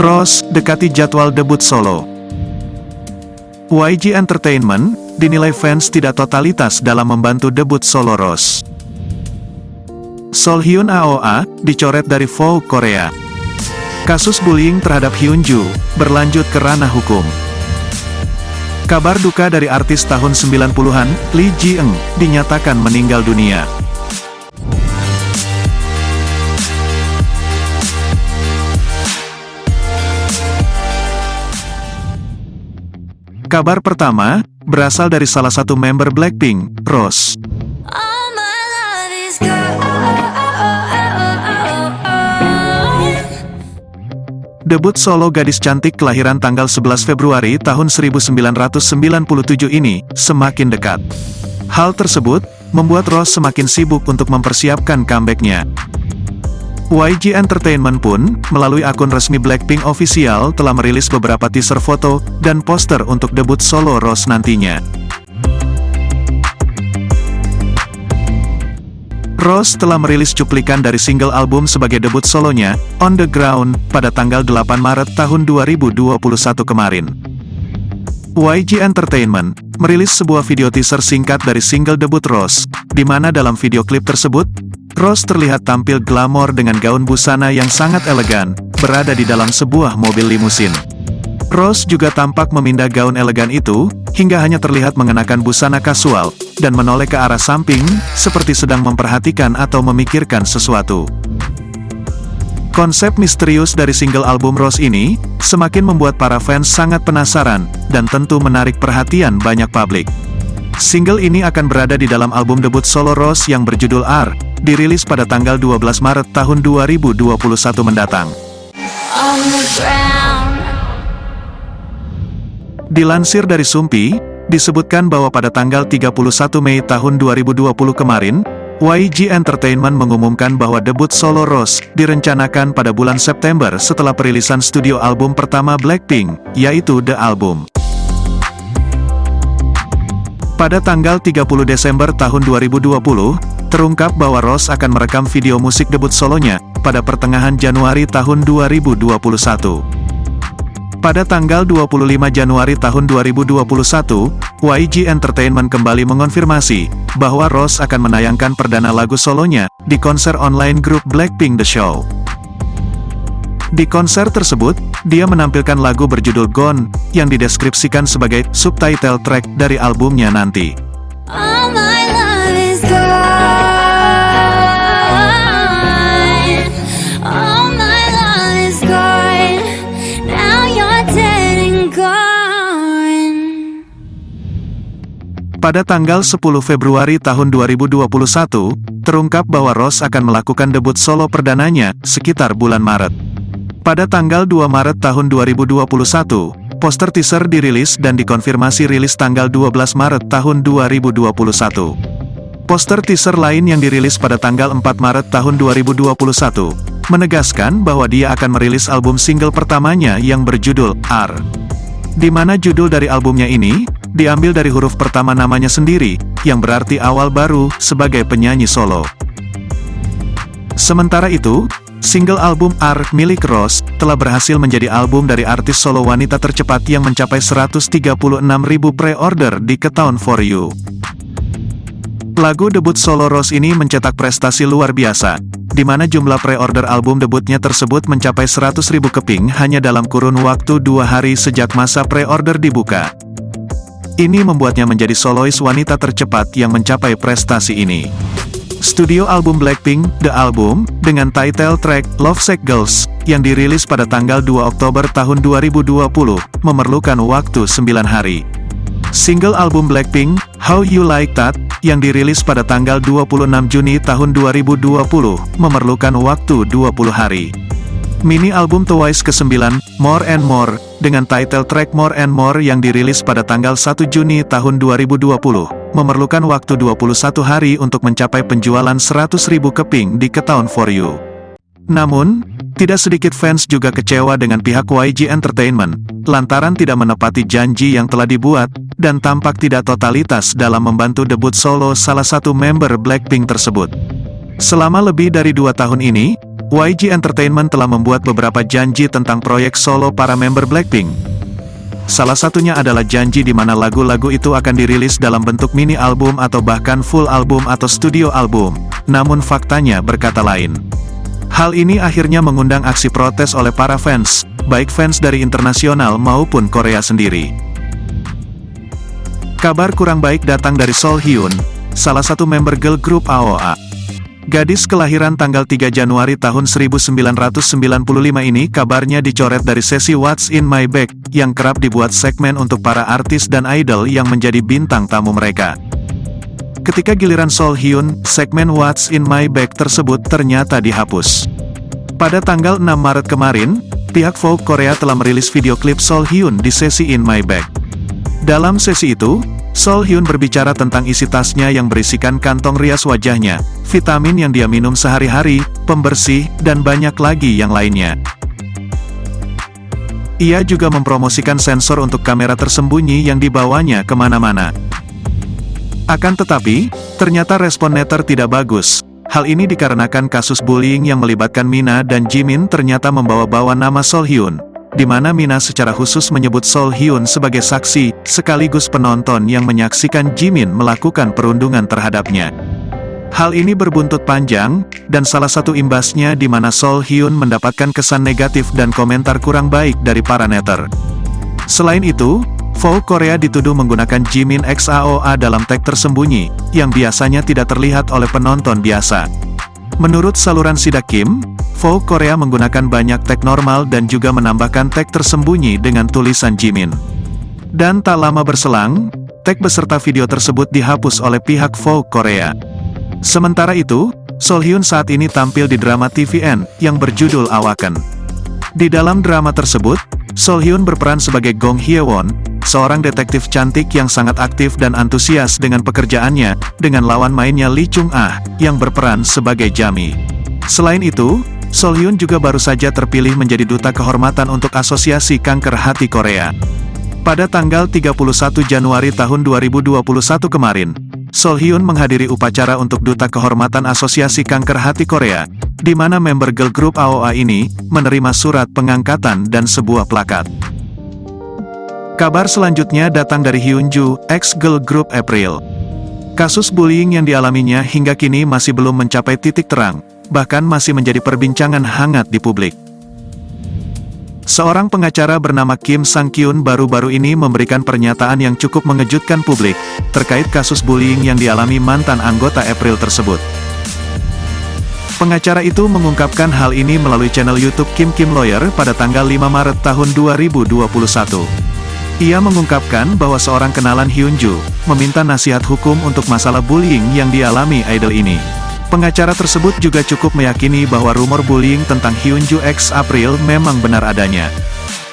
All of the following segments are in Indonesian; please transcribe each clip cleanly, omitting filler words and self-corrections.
Rose dekati jadwal debut solo. YG Entertainment dinilai fans tidak totalitas dalam membantu debut solo Rose. Solhyun AOA dicoret dari Vogue Korea. Kasus bullying terhadap Hyunju berlanjut ke ranah hukum. Kabar duka dari artis tahun 90-an, Lee Ji-eun, dinyatakan meninggal dunia. Kabar pertama, berasal dari salah satu member Blackpink, Rose. Debut solo gadis cantik kelahiran tanggal 11 Februari tahun 1997 ini, semakin dekat. Hal tersebut, membuat Rose semakin sibuk untuk mempersiapkan comeback-nya. YG Entertainment pun, melalui akun resmi Blackpink Official telah merilis beberapa teaser foto dan poster untuk debut solo Rose nantinya. Rose telah merilis cuplikan dari single album sebagai debut solonya, On The Ground, pada tanggal 8 Maret tahun 2021 kemarin. YG Entertainment merilis sebuah video teaser singkat dari single debut Rose, di mana dalam video klip tersebut, Rose terlihat tampil glamor dengan gaun busana yang sangat elegan, berada di dalam sebuah mobil limusin. Rose juga tampak memindah gaun elegan itu, hingga hanya terlihat mengenakan busana kasual, dan menoleh ke arah samping, seperti sedang memperhatikan atau memikirkan sesuatu. Konsep misterius dari single album Rose ini, semakin membuat para fans sangat penasaran, dan tentu menarik perhatian banyak publik. Single ini akan berada di dalam album debut solo Rose yang berjudul R, dirilis pada tanggal 12 Maret tahun 2021 mendatang. Dilansir dari Sumpi, disebutkan bahwa pada tanggal 31 Mei tahun 2020 kemarin, YG Entertainment mengumumkan bahwa debut solo Rose direncanakan pada bulan September setelah perilisan studio album pertama Blackpink, yaitu The Album. Pada tanggal 30 Desember tahun 2020, terungkap bahwa Rose akan merekam video musik debut solonya pada pertengahan Januari tahun 2021. Pada tanggal 25 Januari tahun 2021, YG Entertainment kembali mengonfirmasi bahwa Rose akan menayangkan perdana lagu solonya di konser online grup Blackpink The Show. Di konser tersebut, dia menampilkan lagu berjudul Gone, yang dideskripsikan sebagai subtitle track dari albumnya nanti. Pada tanggal 10 Februari tahun 2021, terungkap bahwa Rose akan melakukan debut solo perdananya sekitar bulan Maret. Pada tanggal 2 Maret tahun 2021, poster teaser dirilis dan dikonfirmasi rilis tanggal 12 Maret tahun 2021. Poster teaser lain yang dirilis pada tanggal 4 Maret tahun 2021, menegaskan bahwa dia akan merilis album single pertamanya yang berjudul R. Di mana judul dari albumnya ini, diambil dari huruf pertama namanya sendiri, yang berarti awal baru, sebagai penyanyi solo. Sementara itu, single album R milik Rose telah berhasil menjadi album dari artis solo wanita tercepat yang mencapai 136.000 pre-order di Countdown for You. Lagu debut solo Rose ini mencetak prestasi luar biasa, di mana jumlah pre-order album debutnya tersebut mencapai 100.000 keping hanya dalam kurun waktu 2 hari sejak masa pre-order dibuka. Ini membuatnya menjadi solois wanita tercepat yang mencapai prestasi ini. Studio album Blackpink, The Album, dengan title track Lovesick Girls, yang dirilis pada tanggal 2 Oktober tahun 2020, memerlukan waktu 9 hari. Single album Blackpink, How You Like That, yang dirilis pada tanggal 26 Juni tahun 2020, memerlukan waktu 20 hari. Mini album Twice ke-9, More and More, dengan title track More and More yang dirilis pada tanggal 1 Juni tahun 2020, memerlukan waktu 21 hari untuk mencapai penjualan 100.000 keping di Countdown for You. Namun, tidak sedikit fans juga kecewa dengan pihak YG Entertainment, lantaran tidak menepati janji yang telah dibuat, dan tampak tidak totalitas dalam membantu debut solo salah satu member Blackpink tersebut. Selama lebih dari 2 tahun ini, YG Entertainment telah membuat beberapa janji tentang proyek solo para member Blackpink. Salah satunya adalah janji di mana lagu-lagu itu akan dirilis dalam bentuk mini album atau bahkan full album atau studio album. Namun faktanya berkata lain. Hal ini akhirnya mengundang aksi protes oleh para fans, baik fans dari internasional maupun Korea sendiri. Kabar kurang baik datang dari Solhyun, salah satu member girl group AOA. Gadis kelahiran tanggal 3 Januari tahun 1995 ini kabarnya dicoret dari sesi What's in My Bag, yang kerap dibuat segmen untuk para artis dan idol yang menjadi bintang tamu mereka. Ketika giliran Solhyun, segmen What's in My Bag tersebut ternyata dihapus. Pada tanggal 6 Maret kemarin, pihak Vogue Korea telah merilis video klip Solhyun di sesi In My Bag. Dalam sesi itu, Solhyun berbicara tentang isi tasnya yang berisikan kantong rias wajahnya, vitamin yang dia minum sehari-hari, pembersih, dan banyak lagi yang lainnya. Ia juga mempromosikan sensor untuk kamera tersembunyi yang dibawanya kemana-mana. Akan tetapi, ternyata respon netter tidak bagus. Hal ini dikarenakan kasus bullying yang melibatkan Mina dan Jimin ternyata membawa-bawa nama Solhyun, di mana Mina secara khusus menyebut Solhyun sebagai saksi, sekaligus penonton yang menyaksikan Jimin melakukan perundungan terhadapnya. Hal ini berbuntut panjang, dan salah satu imbasnya di mana Solhyun mendapatkan kesan negatif dan komentar kurang baik dari para netter. Selain itu, Vogue Korea dituduh menggunakan Jimin X AOA dalam tag tersembunyi, yang biasanya tidak terlihat oleh penonton biasa. Menurut saluran Sidak Kim, Vogue Korea menggunakan banyak tag normal dan juga menambahkan tag tersembunyi dengan tulisan Jimin. Dan tak lama berselang, tag beserta video tersebut dihapus oleh pihak Vogue Korea. Sementara itu, Solhyun saat ini tampil di drama TVN yang berjudul Awaken. Di dalam drama tersebut, Solhyun berperan sebagai Gong Hye-won, seorang detektif cantik yang sangat aktif dan antusias dengan pekerjaannya, dengan lawan mainnya Lee Chung-ah, yang berperan sebagai Jami. Selain itu, Solhyun juga baru saja terpilih menjadi Duta Kehormatan untuk Asosiasi Kanker Hati Korea. Pada tanggal 31 Januari tahun 2021 kemarin, Solhyun menghadiri upacara untuk Duta Kehormatan Asosiasi Kanker Hati Korea, di mana member girl group AOA ini menerima surat pengangkatan dan sebuah plakat. Kabar selanjutnya datang dari Hyunju, ex-girl group April. Kasus bullying yang dialaminya hingga kini masih belum mencapai titik terang, bahkan masih menjadi perbincangan hangat di publik. Seorang pengacara bernama Kim Sang-kyun baru-baru ini memberikan pernyataan yang cukup mengejutkan publik, terkait kasus bullying yang dialami mantan anggota April tersebut. Pengacara itu mengungkapkan hal ini melalui channel YouTube Kim Lawyer pada tanggal 5 Maret tahun 2021. Ia mengungkapkan bahwa seorang kenalan Hyunju meminta nasihat hukum untuk masalah bullying yang dialami idol ini. Pengacara tersebut juga cukup meyakini bahwa rumor bullying tentang Hyunju X April memang benar adanya.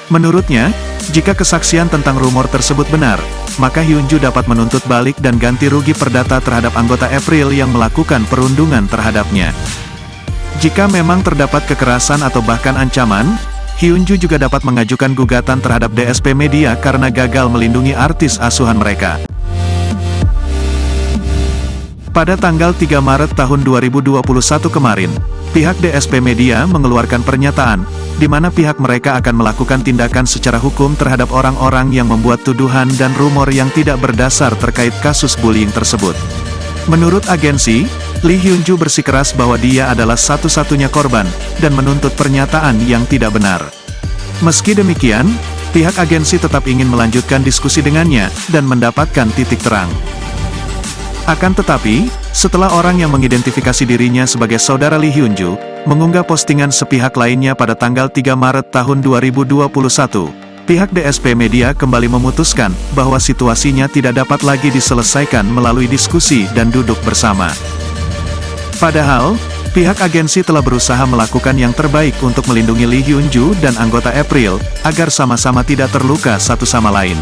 Menurutnya, jika kesaksian tentang rumor tersebut benar, maka Hyunju dapat menuntut balik dan ganti rugi perdata terhadap anggota April yang melakukan perundungan terhadapnya. Jika memang terdapat kekerasan atau bahkan ancaman, Hyunju juga dapat mengajukan gugatan terhadap DSP Media karena gagal melindungi artis asuhan mereka. Pada tanggal 3 Maret tahun 2021 kemarin, pihak DSP Media mengeluarkan pernyataan, di mana pihak mereka akan melakukan tindakan secara hukum terhadap orang-orang yang membuat tuduhan dan rumor yang tidak berdasar terkait kasus bullying tersebut. Menurut agensi, Lee Hyunju bersikeras bahwa dia adalah satu-satunya korban, dan menuntut pernyataan yang tidak benar. Meski demikian, pihak agensi tetap ingin melanjutkan diskusi dengannya, dan mendapatkan titik terang. Akan tetapi, setelah orang yang mengidentifikasi dirinya sebagai saudara Lee Hyunju, mengunggah postingan sepihak lainnya pada tanggal 3 Maret tahun 2021, pihak DSP Media kembali memutuskan bahwa situasinya tidak dapat lagi diselesaikan melalui diskusi dan duduk bersama. Padahal, pihak agensi telah berusaha melakukan yang terbaik untuk melindungi Lee Hyunju dan anggota April, agar sama-sama tidak terluka satu sama lain.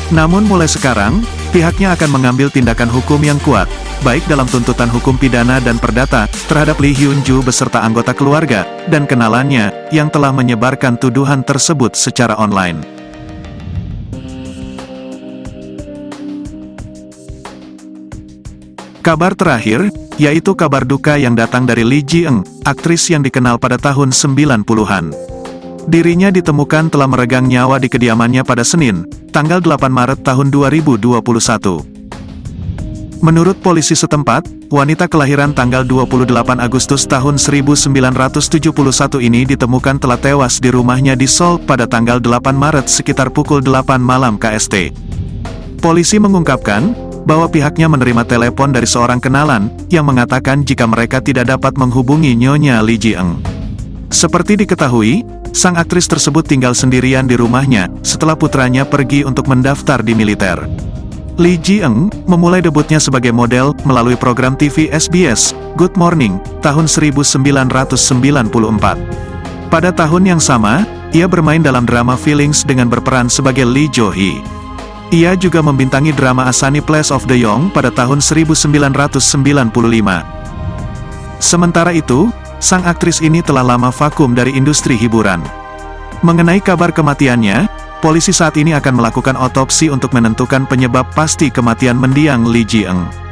Namun mulai sekarang, pihaknya akan mengambil tindakan hukum yang kuat, baik dalam tuntutan hukum pidana dan perdata, terhadap Lee Hyunju beserta anggota keluarga, dan kenalannya, yang telah menyebarkan tuduhan tersebut secara online. Kabar terakhir, yaitu kabar duka yang datang dari Lee Ji-eun, aktris yang dikenal pada tahun 90-an. Dirinya ditemukan telah meregang nyawa di kediamannya pada Senin, tanggal 8 Maret tahun 2021. Menurut polisi setempat, wanita kelahiran tanggal 28 Agustus tahun 1971 ini ditemukan telah tewas di rumahnya di Seoul pada tanggal 8 Maret sekitar pukul 8 malam KST. Polisi mengungkapkan bahwa pihaknya menerima telepon dari seorang kenalan yang mengatakan jika mereka tidak dapat menghubungi Nyonya Lee Ji-eun. Seperti diketahui, sang aktris tersebut tinggal sendirian di rumahnya setelah putranya pergi untuk mendaftar di militer. Lee Ji-eun memulai debutnya sebagai model melalui program TV SBS, Good Morning, tahun 1994. Pada tahun yang sama, ia bermain dalam drama Feelings dengan berperan sebagai Lee Jo-hee. Ia juga membintangi drama A Sunny Place of the Young pada tahun 1995. Sementara itu, sang aktris ini telah lama vakum dari industri hiburan. Mengenai kabar kematiannya, polisi saat ini akan melakukan otopsi untuk menentukan penyebab pasti kematian mendiang Lee Ji-eun.